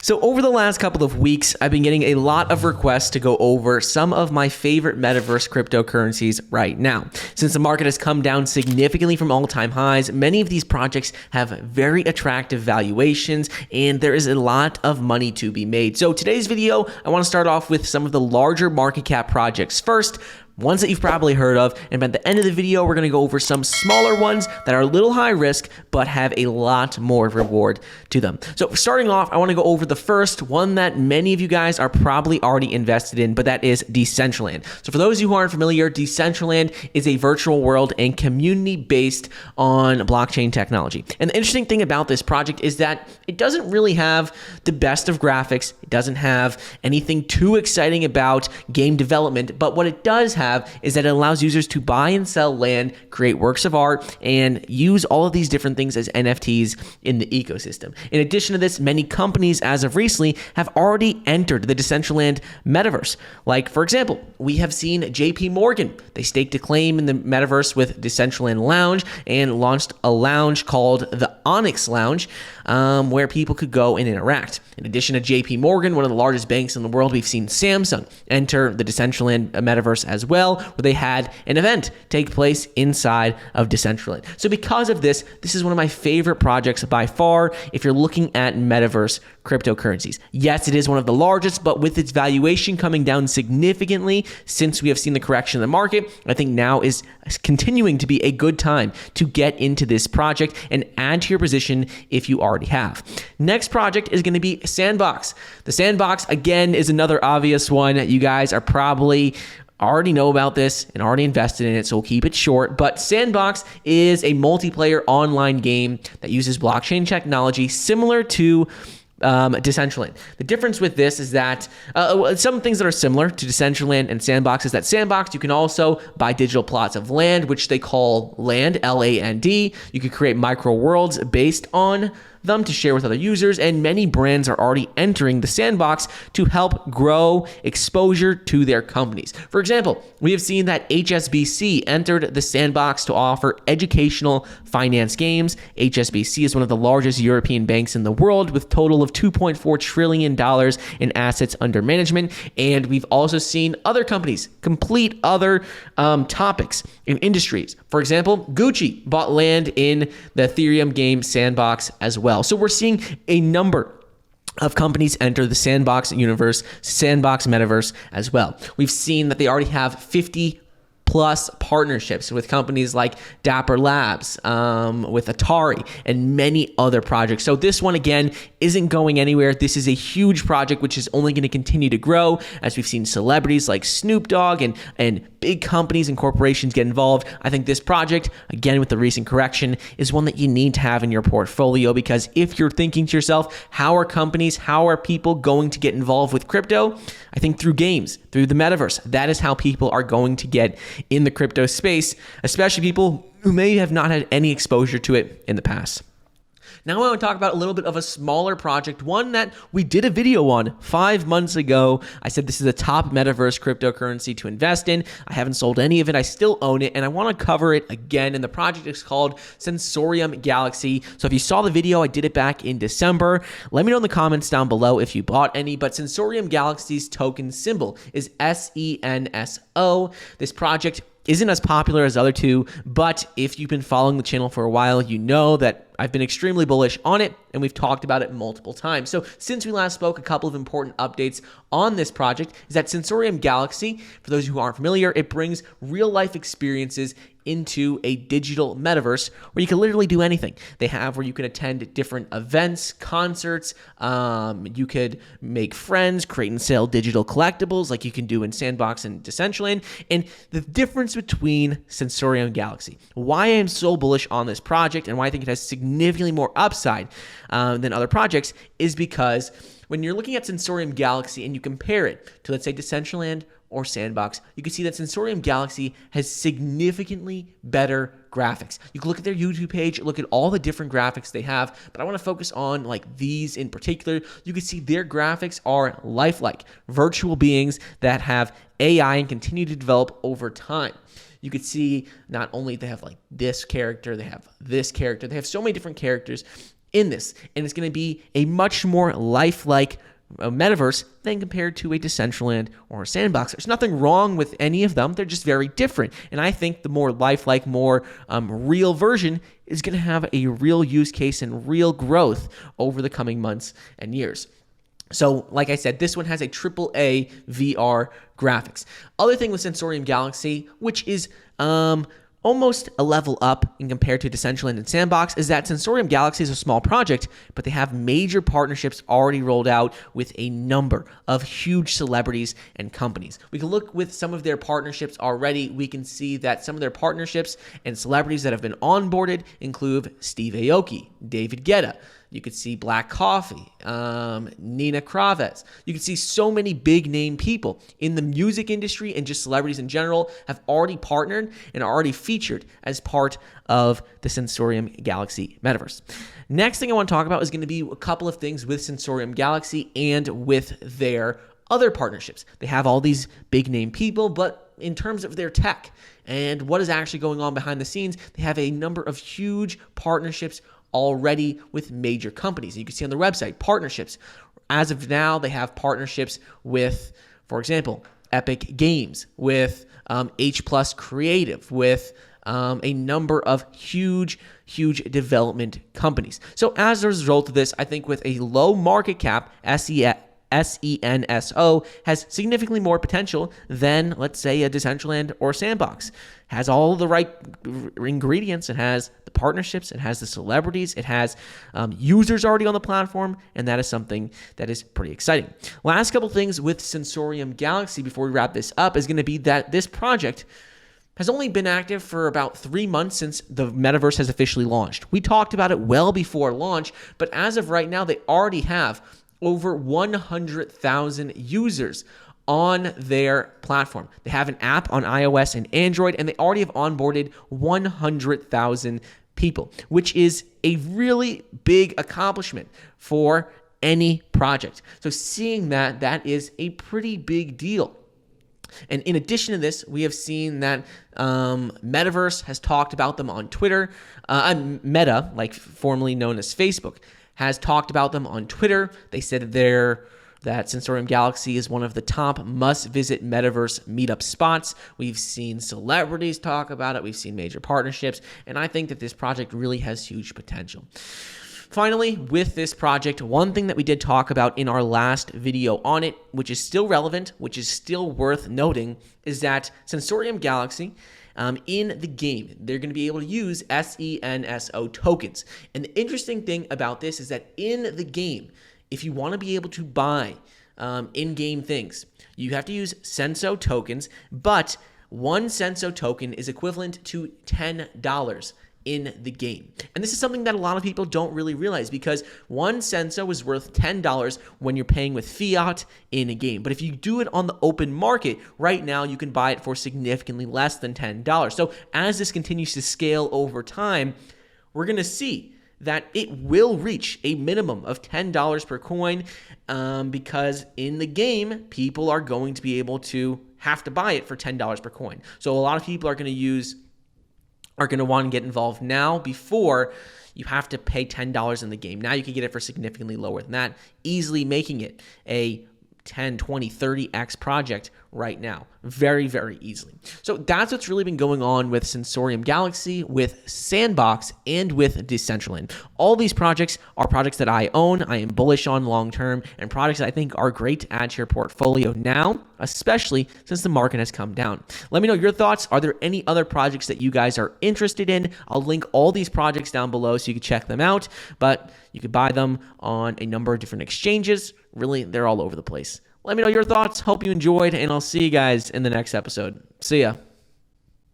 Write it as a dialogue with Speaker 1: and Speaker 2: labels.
Speaker 1: So over the last couple of weeks, I've been getting a lot of requests to go over some of my favorite Metaverse cryptocurrencies right now. Since the market has come down significantly from all-time highs, many of these projects have very attractive valuations, and there is a lot of money to be made. So today's video, I want to start off with some of the larger market cap projects first, ones that you've probably heard of, and by the end of the video, we're going to go over some smaller ones that are a little high risk, but have a lot more reward to them. So starting off, I want to go over the first one that many of you guys are probably already invested in, but that is Decentraland. So for those of you who aren't familiar, Decentraland is a virtual world and community based on blockchain technology. And the interesting thing about this project is that it doesn't really have the best of graphics. It doesn't have anything too exciting about game development, but what it does have is that it allows users to buy and sell land, create works of art, and use all of these different things as NFTs in the ecosystem. In addition to this, many companies as of recently have already entered the Decentraland Metaverse. Like, for example, we have seen JP Morgan. They staked a claim in the Metaverse with Decentraland Lounge and launched a lounge called the Onyx Lounge, where people could go and interact. In addition to JP Morgan, one of the largest banks in the world, we've seen Samsung enter the Decentraland Metaverse as well, where they had an event take place inside of Decentraland. So because of this, this is one of my favorite projects by far if you're looking at Metaverse cryptocurrencies. Yes, it is one of the largest, but with its valuation coming down significantly since we have seen the correction in the market, I think now is continuing to be a good time to get into this project and add to your position if you already have. Next project is going to be SandBox. The SandBox, again, is another obvious one. You guys are probably already know about this and already invested in it, so we'll keep it short. But SandBox is a multiplayer online game that uses blockchain technology similar to Decentraland. The difference with this is that some things that are similar to Decentraland and SandBox is that SandBox, you can also buy digital plots of land, which they call land, L-A-N-D. You could create micro worlds based on them to share with other users, and many brands are already entering the SandBox to help grow exposure to their companies. For example, we have seen that HSBC entered the SandBox to offer educational finance games. HSBC is one of the largest European banks in the world with a total of $2.4 trillion in assets under management, and we've also seen other companies complete other topics in industries. For example, Gucci bought land in the Ethereum game SandBox as well. So we're seeing a number of companies enter the SandBox universe, SandBox Metaverse as well. We've seen that they already have 50 plus partnerships with companies like Dapper Labs, with Atari, and many other projects. So this one, again, isn't going anywhere. This is a huge project which is only going to continue to grow as we've seen celebrities like Snoop Dogg and big companies and corporations get involved. I think this project, again, with the recent correction, is one that you need to have in your portfolio, because if you're thinking to yourself, how are people going to get involved with crypto? I think through games, through the metaverse. That is how people are going to get in the crypto space, especially people who may have not had any exposure to it in the past. Now I want to talk about a little bit of a smaller project, one that we did a video on 5 months ago. I said this is a top Metaverse cryptocurrency to invest in. I haven't sold any of it. I still own it, and I want to cover it again. And the project is called Sensorium Galaxy. So if you saw the video, I did it back in December. Let me know in the comments down below if you bought any. But Sensorium Galaxy's token symbol is SENSO. This project isn't as popular as the other two, but if you've been following the channel for a while, you know that I've been extremely bullish on it, and we've talked about it multiple times. So since we last spoke, a couple of important updates on this project is that Sensorium Galaxy, for those who aren't familiar, it brings real-life experiences into a digital metaverse where you can literally do anything. They have where you can attend different events, concerts, you could make friends, create and sell digital collectibles like you can do in SandBox and Decentraland. And the difference between Sensorium Galaxy, why I'm so bullish on this project and why I think it has significantly more upside than other projects, is because when you're looking at Sensorium Galaxy and you compare it to, let's say, Decentraland or SandBox, you can see that Sensorium Galaxy has significantly better graphics. You can look at their YouTube page, look at all the different graphics they have, but I want to focus on like these in particular. You can see their graphics are lifelike, virtual beings that have AI and continue to develop over time. You could see not only they have like this character, they have this character, they have so many different characters. in this. And it's going to be a much more lifelike metaverse than compared to a Decentraland or a SandBox. There's nothing wrong with any of them. They're just very different. And I think the more lifelike, more real version is going to have a real use case and real growth over the coming months and years. So, like I said, this one has a AAA VR graphics. Other thing with Sensorium Galaxy, which is almost a level up in compared to Decentraland and SandBox, is that Sensorium Galaxy is a small project, but they have major partnerships already rolled out with a number of huge celebrities and companies. We can look with some of their partnerships already. We can see that some of their partnerships and celebrities that have been onboarded include Steve Aoki, David Guetta. You could see Black Coffee, Nina Kraviz. You could see so many big name people in the music industry and just celebrities in general have already partnered and are already featured as part of the Sensorium Galaxy metaverse. Next thing I want to talk about is going to be a couple of things with Sensorium Galaxy and with their other partnerships. They have all these big name people, but in terms of their tech and what is actually going on behind the scenes, they have a number of huge partnerships already with major companies. You can see on the website, partnerships. As of now, they have partnerships with, for example, Epic Games, with H Plus Creative, with a number of huge development companies. So as a result of this, I think with a low market cap, SENSO has significantly more potential than, let's say, a Decentraland or SandBox. Has all the right ingredients. It has the partnerships. It has the celebrities. It has users already on the platform, and that is something that is pretty exciting. Last couple things with Sensorium Galaxy before we wrap this up is going to be that this project has only been active for about 3 months since the metaverse has officially launched. We talked about it well before launch, but as of right now, they already have over 100,000 users on their platform. They have an app on iOS and Android, and they already have onboarded 100,000 people, which is a really big accomplishment for any project. So seeing that is a pretty big deal. And in addition to this, we have seen that Metaverse has talked about them on Twitter. Meta, like formerly known as Facebook, has talked about them on Twitter. They said that Sensorium Galaxy is one of the top must-visit metaverse meetup spots. We've seen celebrities talk about it. We've seen major partnerships. And I think that this project really has huge potential. Finally, with this project, one thing that we did talk about in our last video on it, which is still relevant, which is still worth noting, is that Sensorium Galaxy, in the game, they're going to be able to use SENSO tokens. And the interesting thing about this is that in the game, if you want to be able to buy in-game things, you have to use Senso tokens, but one Senso token is equivalent to $10 in the game. And this is something that a lot of people don't really realize, because one Senso is worth $10 when you're paying with fiat in a game. But if you do it on the open market, right now you can buy it for significantly less than $10. So as this continues to scale over time, we're going to see that it will reach a minimum of $10 per coin, because in the game, people are going to be able to have to buy it for $10 per coin. So a lot of people are going to want to get involved now before you have to pay $10 in the game. Now you can get it for significantly lower than that, easily making it a 10, 20, 30x project right now. Very, very easily. So that's what's really been going on with Sensorium Galaxy, with SandBox, and with Decentraland. All these projects are projects that I own, I am bullish on long term, and projects that I think are great to add to your portfolio now, especially since the market has come down. Let me know your thoughts. Are there any other projects that you guys are interested in? I'll link all these projects down below so you can check them out, but you can buy them on a number of different exchanges. Really, they're all over the place. Let me know your thoughts. Hope you enjoyed, and I'll see you guys in the next episode. See ya.